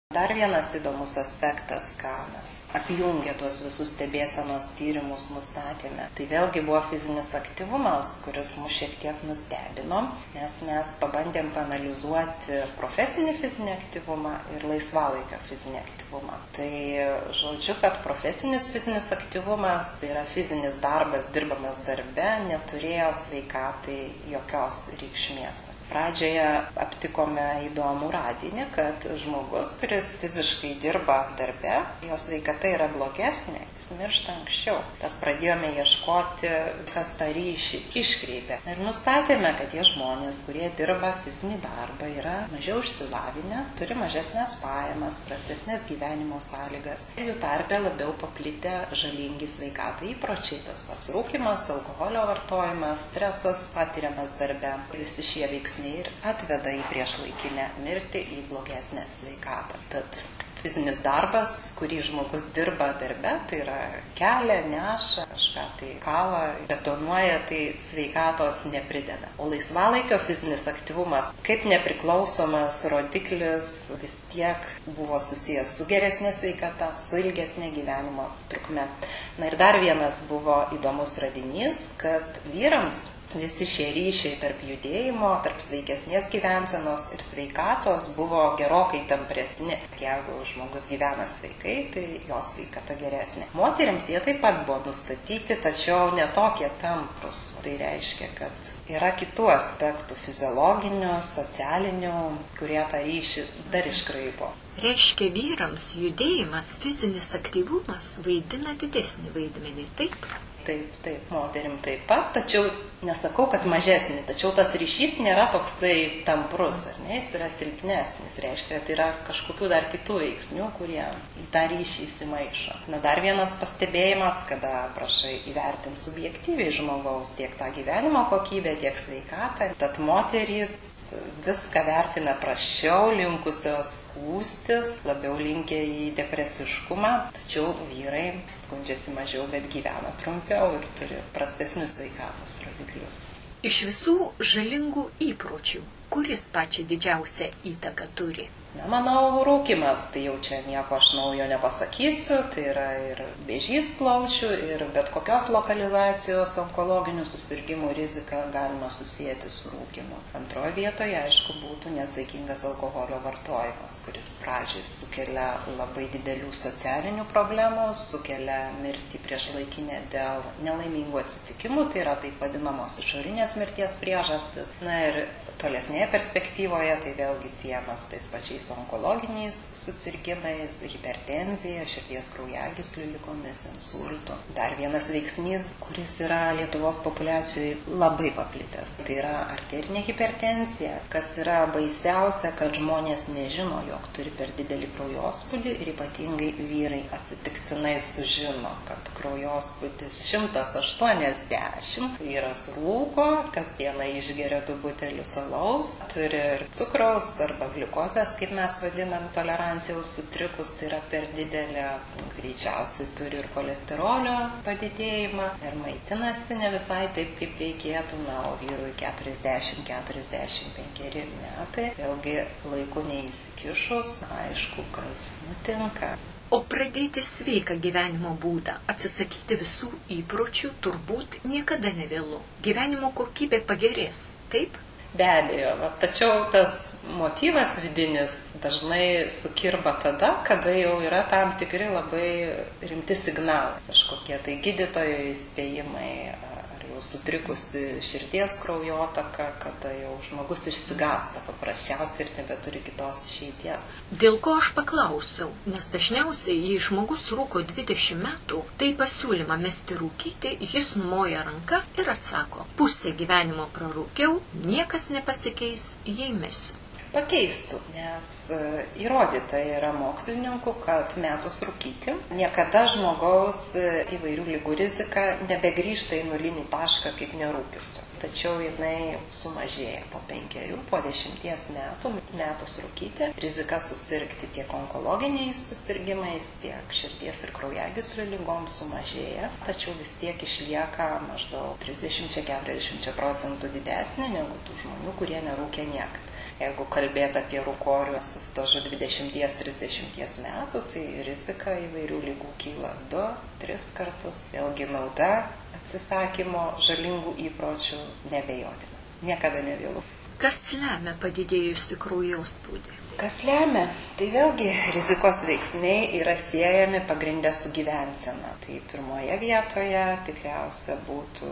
Dar vienas įdomus aspektas, ką mes apjungę tuos visus stebėsenos tyrimus nustatėme, tai vėlgi buvo fizinis aktyvumas, kuris mus šiek tiek nustebino, nes mes pabandėm paanalizuoti profesinį fizinį aktyvumą ir laisvalaikio fizinį aktyvumą. Tai žodžiu, kad profesinis fizinis aktyvumas, tai yra fizinis darbas, dirbamas darbe, neturėjo sveikatai jokios reikšmės. Pradžioje aptikome įdomų radinį, kad žmogus, kuris fiziškai dirba darbe, jo sveikata yra blogesnė, jis miršta anksčiau. Tad pradėjome ieškoti, kas tą ryšį iškreipia. Ir nustatėme, kad tie žmonės, kurie dirba fizinį darbą, yra mažiau išsilavinę, turi mažesnės pajamas, prastesnės gyvenimo sąlygas. Ir jų tarpe labiau paplitę žalingi sveikatai įpročiai, tas pats rūkymas, alkoholio vartojimas, stresas patiriamas darbe. Visi šie veiksniai ir atveda į priešlaikinę mirtį, į blogesnę sveikatą. Tad fizinis darbas, kurį žmogus dirba darbe, tai yra kelia, neša, kažką tai kala, betonuoja, tai sveikatos neprideda. O laisvalaikio fizinis aktyvumas, kaip nepriklausomas rodiklis, vis tiek buvo susijęs su geresnė sveikata, su ilgesnė gyvenimo trukme. Na ir dar vienas buvo įdomus radinys, kad vyrams visi šie ryšiai tarp judėjimo, tarp sveikesnės gyvensenos ir sveikatos buvo gerokai tampresni. Jeigu žmogus gyvena sveikai, tai jo sveikata geresnė. Moterims jie taip pat buvo nustatyti, tačiau netokie tamprus. Tai reiškia, kad yra kitų aspektų fiziologinių, socialinių, kurie tą ryšį dar iškraipo. Reiškia, vyrams judėjimas, fizinis aktyvumas vaidina didesnį vaidmenį, taip? Taip, moterim taip pat, tačiau nesakau, kad mažesnį, tačiau tas ryšys nėra toksai tamprus, ar ne, jis yra silpnesnis, reiškia, kad yra kažkokių dar kitų veiksnių, kurie į tą ryšį įsimaišo. Na, dar vienas pastebėjimas, kada prašai įvertinti subjektyviai žmogaus tiek tą gyvenimo kokybę, tiek sveikatą, tad moterys viską vertina prasčiau, linkusios skųstis, labiau linkę į depresiškumą, tačiau vyrai skundžiasi mažiau, bet gyvena trumpiau ir turi prastesnius sveikatos rodiklius. Iš visų žalingų įpročių, kuris pačią didžiausią įtaką turi? Na, manau, rūkymas, tai jau čia nieko aš naujo nepasakysiu, tai yra ir vėžys plaučių, ir bet kokios lokalizacijos onkologinių susirgimų riziką galima susijęti su rūkymu. Antroje vietoje, aišku, būtų nesaikingas alkoholio vartojimas, kuris pradžiai sukelia labai didelių socialinių problemų, sukelia mirtį priešlaikinę dėl nelaimingų atsitikimų, tai yra taip vadinamos išorinės mirties priežastis. Na ir tolesnėje perspektyvoje tai vėlgi siejama su tais pačiais onkologiniais susirgimais, hipertenzija, širdies kraujagyslių ligomis, insultu. Dar vienas veiksnys, kuris yra Lietuvos populiacijoje labai paplitęs, tai yra arterinė hipertenzija, kas yra baisiausia, kad žmonės nežino, jog turi per didelį kraujospūdį ir ypatingai vyrai atsitiktinai sužino, kad kraujospūdis 180, vyras rūko, kasdieną išgeria 2 butelius alaus, turi ir cukraus arba gliukozės, kaip mes vadinam, tolerancijos sutrikus, tai yra per didelė, greičiausiai turi ir cholesterolio padidėjimą ir maitinasi ne visai taip, kaip reikėtų, na, o vyrui 40-45 metai, vėlgi laiku neįsikišus, aišku, kas nutinka. O pradėti sveiką gyvenimo būdą, atsisakyti visų įpročių turbūt niekada nevėlu. Gyvenimo kokybė pagerės, taip? Be abejo, tačiau tas motyvas vidinis dažnai sukirba tada, kada jau yra tam tikri labai rimti signalai, kažkokie tai gydytojo įspėjimai, ar jau sutrikusi širdies kraujotaka, kada jau žmogus išsigąsta paprasčiausiai ir nebeturi kitos išeities. Dėl ko aš paklausiau, nes dažniausiai, jei žmogus rūko 20 metų, tai pasiūlymą mesti rūkyti, jis numoja ranką ir atsako, pusę gyvenimo prarūkiau, niekas nepasikeis, jei mesiu. Pakeistų, nes įrodyta yra mokslininkų, kad metus rūkyti niekada žmogaus įvairių ligų rizika nebegrįžta į nulinį tašką kaip nerūkiusio. Tačiau jinai sumažėja po 5, po 10 metų metus rūkyti. Rizika susirgti tiek onkologiniais susirgimais, tiek širdies ir kraujagyslių ligoms sumažėja, tačiau vis tiek išlieka maždaug 30-40% didesnė negu tų žmonių, kurie nerūkė niekada. Jeigu kalbėti apie rūkorius su stažu 20-30 metų, tai rizika įvairių lygų kyla 2-3 kartus. Vėlgi nauda atsisakymo žalingų įpročių neabejotina. Niekada nevėlu. Kas lemia padidėjusi kraujospūdį? Kas lemia? Tai vėlgi rizikos veiksniai yra siejami pagrindę su gyvensena. Tai pirmoje vietoje tikriausia būtų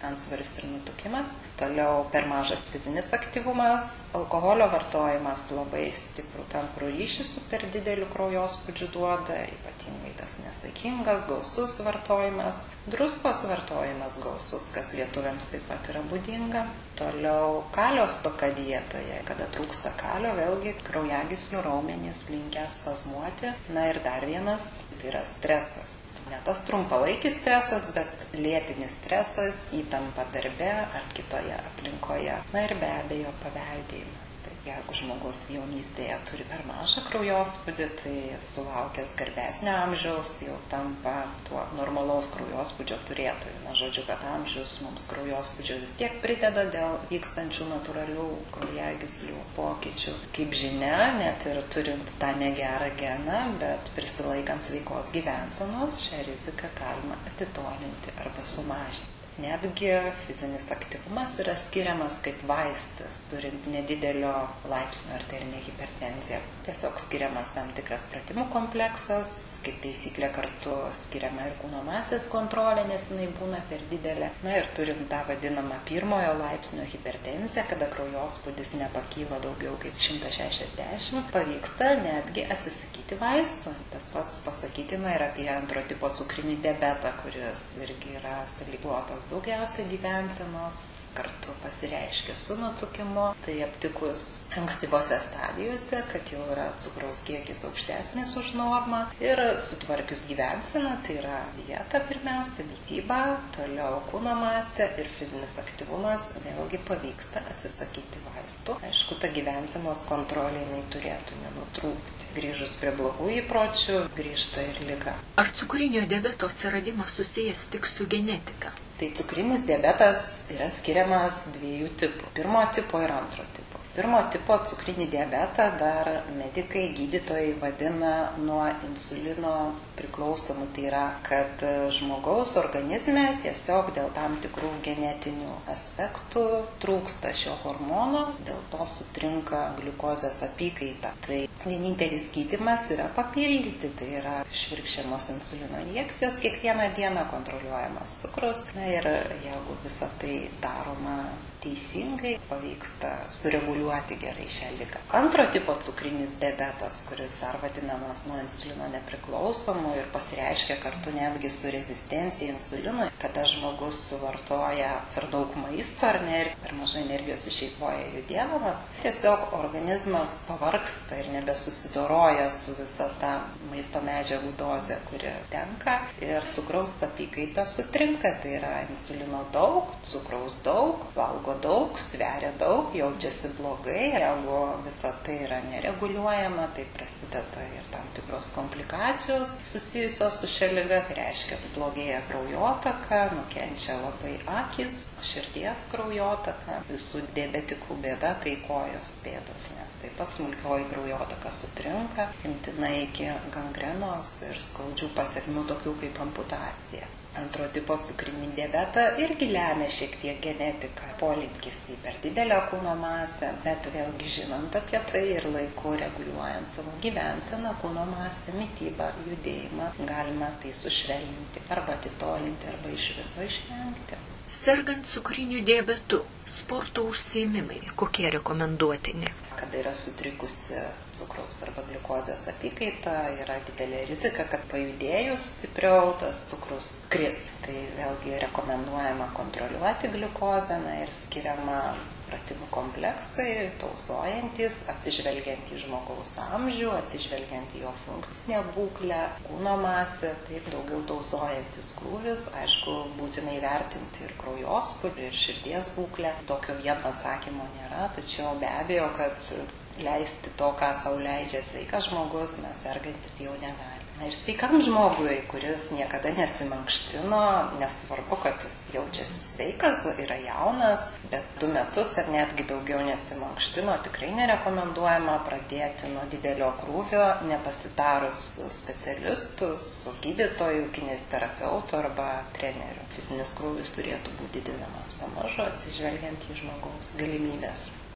antsvoris ir nutukimas. Toliau per mažas fizinis aktyvumas, alkoholio vartojimas labai stiprų tamprų ryšį su per dideliu kraujospūdžiu duoda, ypatingai tas nesaikingas, gausus vartojimas, druskos vartojimas gausus, kas lietuviams taip pat yra būdinga. Toliau kalio stoka dietoje, kada trūksta kalio, vėlgi kraujagyslių raumenys linkę spazmuoti. Na ir dar vienas, tai yra stresas. Ne tas trumpalaikis stresas, bet lėtinis stresas, įtampa darbe ar kitoje aplinkoje. Na ir be abejo paveldėjimas. Tai jeigu žmogus jaunystėje turi per mažą kraujospūdį, tai sulaukęs garbesnio amžiaus jau tampa tuo normalaus kraujospūdžio turėtoju. Na, žodžiu, kad amžius mums kraujospūdžio vis tiek prideda dėl vykstančių natūralių kraujagyslių pokyčių. Kaip žinia, net ir turint tą negerą geną, bet prisilaikant sveikos gyvensenos, šią riziką galima atitolinti arba sumažinti. Netgi fizinis aktyvumas yra skiriamas kaip vaistas, turint nedidelio laipsnio arterinę hipertenziją. Tiesiog skiriamas tam tikras pratimų kompleksas, kaip taisyklė kartu skiriama ir kūno masės kontrolė, nes jinai būna per didelė. Na ir turint tą vadinamą pirmojo laipsnio hipertenziją, kada kraujospūdis nepakyla daugiau kaip 160, pavyksta netgi atsisakyti vaistų. Tas pats pasakytina ir apie antro tipo cukrinį diabetą, kuris irgi yra sąlygotas daugiausia gyvensenos, kartu pasireiškia su nutukimu. Tai aptikus ankstyvose stadijose, kad jau yra cukraus kiekis aukštesnis už normą ir sutvarkius gyvenseną, tai yra dieta pirmiausia, mityba, toliau kūno masė ir fizinis aktyvumas, vėlgi pavyksta atsisakyti vaistų. Aišku, ta gyvensenos kontrolė jinai turėtų nenutrūkti. Grįžus prie blogų įpročių, grįžta ir liga. Ar cukrinio diabeto atsiradimas susijęs tik su genetika? Tai cukrinis diabetas yra skiriamas 2 tipų. Pirmo tipo ir antro tipo. Pirmo tipo cukrinį diabetą dar medikai, gydytojai vadina nuo insulino priklausomų. Tai yra, kad žmogaus organizme tiesiog dėl tam tikrų genetinių aspektų trūksta šio hormono, dėl to sutrinka gliukozės apykaita. Tai vienintelis gydymas yra papildyti, tai yra švirkščiamos insulino injekcijos kiekvieną dieną, kontroliuojamas cukrus. Na ir jeigu visa tai daroma teisingai, pavyksta sureguliuoti gerai šią ligą. Antro tipo cukrinis diabetas, kuris dar vadinamas nuo insulino nepriklausomu ir pasireiškia kartu netgi su rezistencija insulinui, kada žmogus suvartoja per daug maisto ar per mažai energijos išeikvoja judėdamas, tiesiog organizmas pavargsta ir nebesusidoroja su visa ta maisto medžiagų dozė, kuri tenka, ir cukraus apykaita sutrinka. Tai yra insulino daug, cukraus daug, valgo daug, sveria daug, jaučiasi blogai. Jeigu visa tai yra nereguliuojama, tai prasideda ir tam tikros komplikacijos susijusios su šia liga. Tai reiškia, blogėja kraujotaka, nukenčia labai akis, širdies kraujotaka. Visų diabetikų bėda tai kojos pėdos, nes taip pat smulkioji kraujotaka sutrinka, imtinai iki gangrenos ir skaudžių pasekmių tokių kaip amputacija. Antro tipo cukrinį diabetą irgi lemia šiek tiek genetika, polinkis į per didelę kūno masę, bet vėlgi žinant apie tai ir laiku reguliuojant savo gyvenseną, kūno masę, mitybą, judėjimą, galima tai sušvelninti arba atitolinti arba iš viso išvengti. Sergant cukriniu diabetu, sporto užsiėmimai kokie rekomenduotini? Kada yra sutrikusi cukraus arba gliukozės apykaita, yra didelė rizika, kad pajudėjus stipriau tas cukrus kris. Tai vėlgi rekomenduojama kontroliuoti gliukozę, ir skiriama pratimų kompleksai, tausojantis, atsižvelgiant į žmogaus amžių, atsižvelgiant į jo funkcinę būklę, kūno masę, taip daugiau tausojantis krūvis. Aišku, būtinai vertinti ir kraujospūdį, ir širdies būklę. Tokio vieno atsakymo nėra, tačiau be abejo, kad leisti to, ką sau leidžia sveikas žmogus, mes sergantis jau negalime. Ir sveikam žmogui, kuris niekada nesimankštino, nesvarbu, kad jis jaučiasi sveikas, yra jaunas, bet 2 metus ar netgi daugiau nesimankštino, tikrai nerekomenduojama pradėti nuo didelio krūvio, nepasitarus su specialistu, su gydytoju, kineziterapeutu arba treneriu. Fizinis krūvis turėtų būti didinamas pamažu, atsižvelgiant į žmogaus galimybės.